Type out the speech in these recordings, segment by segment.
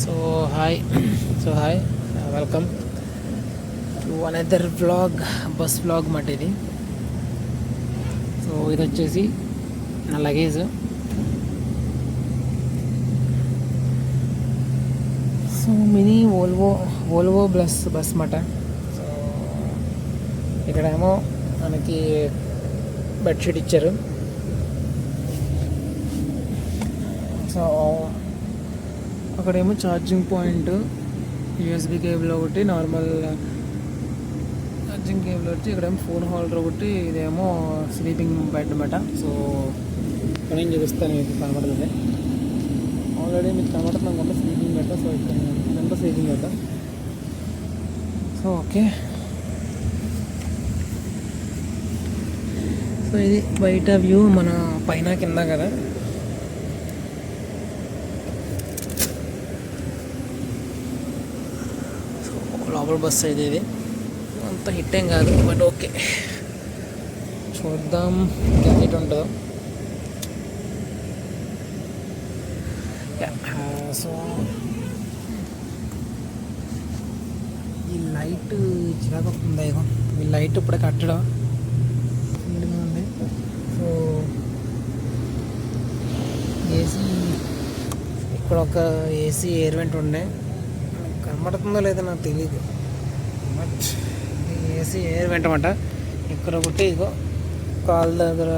So hi welcome to another vlog, bus vlog మాట ఇది. So ఇది వచ్చేసి నా luggage. So mini Volvo bus మాట. సో ఇక్కడేమో మనకి బెడ్షీట్ ఇచ్చారు. సో అక్కడేమో ఛార్జింగ్ పాయింట్, యూఎస్బి కేబుల్ ఒకటి, నార్మల్ ఛార్జింగ్ కేబుల్ వచ్చి ఇక్కడేమో ఫోన్ హోల్డర్ ఒకటి, ఇదేమో స్లీపింగ్ బెడ్ అన్నమాట. సో ఇక్కడ నేను చూపిస్తాను, మీకు కనబడుతుంది. ఆల్రెడీ మీకు కనబడుతుంది అనుకుంటా స్లీపింగ్ బెడ్. సో ఇక్కడ sleeping bed. So okay, so ఇది బయట వ్యూ, మన పైన కింద కదా. లోపల బస్సు అయితే ఇది అంత హిట్ ఏం కాదు, బట్ ఓకే, చూద్దాం ఇంకా హిట్ ఉంటుందో. సో ఈ లైట్ చిరాకు వస్తుంది. ఈ లైట్ ఇప్పుడే కట్టడం ఫీల్గా ఉంది. సో ఏసీ, ఇక్కడ ఒక ఏసీ ఎయిర్ వెంట్ ఉండే, కనబడుతుందో లేదో నాకు తెలియదు, బట్ ఏసీ ఎయిర్ వెంట్ అన్నమాట. ఇక్కడ ఒకటి, ఇగో కాల్ దగ్గర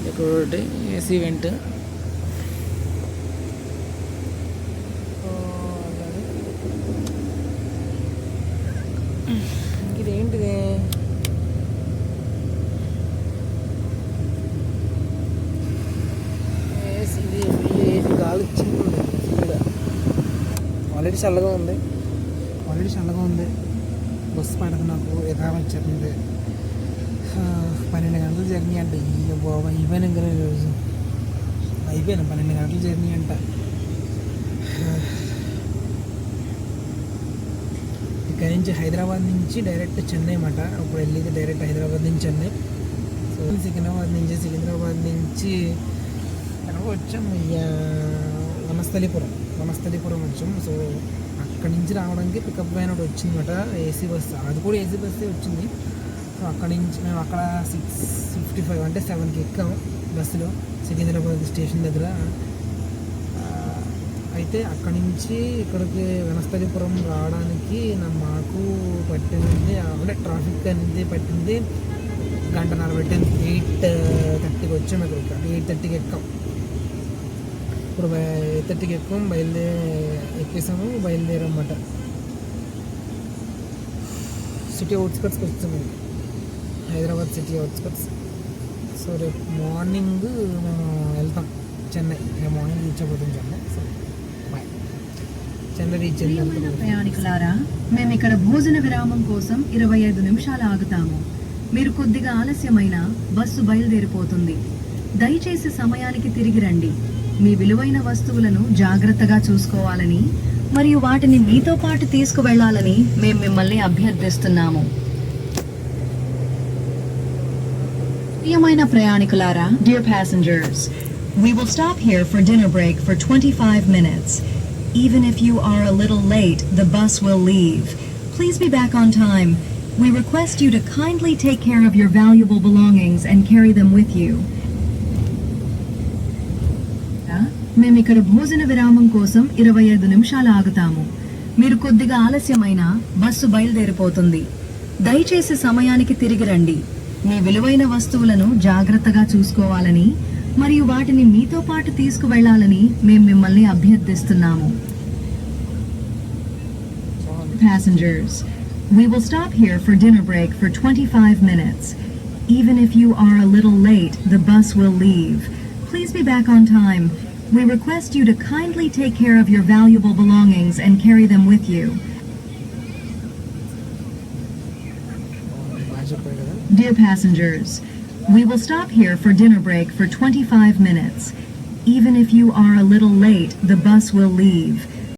ఇక్కడ ఒకటి ఏసీ వెంట్. ఇదేంటిది, ఏసీ గాలి ఇచ్చింది. ఆల్రెడీ చల్లగా ఉంది. బస్సు పడదు నాకు, ఎగా వచ్చింది. 12 గంటల జర్నీ అంట. బాబా అయిపోయినా ఇంకా రోజు అయిపోయాను. 12 గంటల జర్నీ అంట. ఇక్కడ నుంచి హైదరాబాద్ నుంచి డైరెక్ట్ చెన్నై అన్నమాట. అప్పుడు వెళ్ళేది డైరెక్ట్ హైదరాబాద్ నుంచి చెన్నై. సో సికింద్రాబాద్ నుంచి వచ్చాం వనస్థలిపురం వచ్చాం. సో అక్కడి నుంచి రావడానికి పికప్ వ్యాన్ ఒకటి వచ్చిందన్నమాట, ఏసీ బస్సు. అది కూడా ఏసీ బస్సే వచ్చింది. సో అక్కడి నుంచి మేము అక్కడ 6:55 అంటే 7కి ఎక్కాము బస్సులో, సికింద్రాబాద్ స్టేషన్ దగ్గర. అయితే అక్కడి నుంచి ఇక్కడికి వనస్థలిపురం రావడానికి మాకు పట్టింది, అంటే ట్రాఫిక్ అనేది పట్టింది 1.5 గంట పట్టింది. 8:30కి వచ్చాము ఇక్కడికి. 8:30కి ఎక్కాం. ఇప్పుడు 8:30కి ఎక్కేసాము, బయలుదేరమాట. సిటీ అవుట్స్కట్స్కి వచ్చాము, హైదరాబాద్ సిటీ అవుట్స్కట్స్. సో రేపు మార్నింగ్ మేము వెళ్తాం చెన్నై. రేపు మార్నింగ్ రీచ్ అయిపోతాం Chennai. So bye, Chennai reach అయ్యాం. ప్రయాణికులారా, మేము ఇక్కడ భోజన విరామం కోసం 25 నిమిషాలు ఆగుతాము. మీరు కొద్దిగా ఆలస్యమైన బస్సు బయలుదేరిపోతుంది. దయచేసి సమయానికి తిరిగి రండి. మీ విలువైన వస్తువులను జాగ్రత్తగా చూసుకోవాలని మరియు వాటిని మీతో పాటు తీసుకువెళ్లాలని మేము మిమ్మల్ని అభ్యర్థిస్తున్నాము. ప్రియమైన ప్రయాణికులారా, dear passengers, we will stop here for dinner break for 25 minutes. Even if you are a little late, the bus will leave. Please be back on time. We request you to kindly take care of your valuable belongings and carry them with you. మేము ఇక్కడ భోజన విరామం కోసం 25 నిమిషాలు ఆగుతాము. మీరు కొద్దిగా ఆలస్యమైన bus బయలుదేరిపోతుంది. దయచేసి సమయానికి తిరిగి రండి. మీ విలువైన వస్తువులను జాగ్రత్తగా చూసుకోవాలని మరియు వాటిని మీతో పాటు తీసుకువెళ్లాలని మేము మిమ్మల్ని అభ్యర్థిస్తున్నాము. Passengers, we will stop here for dinner break for 25 minutes. Even if you are a little late, the bus will leave. Please be back on time. We request you to kindly take care of your valuable belongings and carry them with you. Dear passengers, we will stop here for dinner break for 25 minutes. Even if you are a little late, the bus will leave.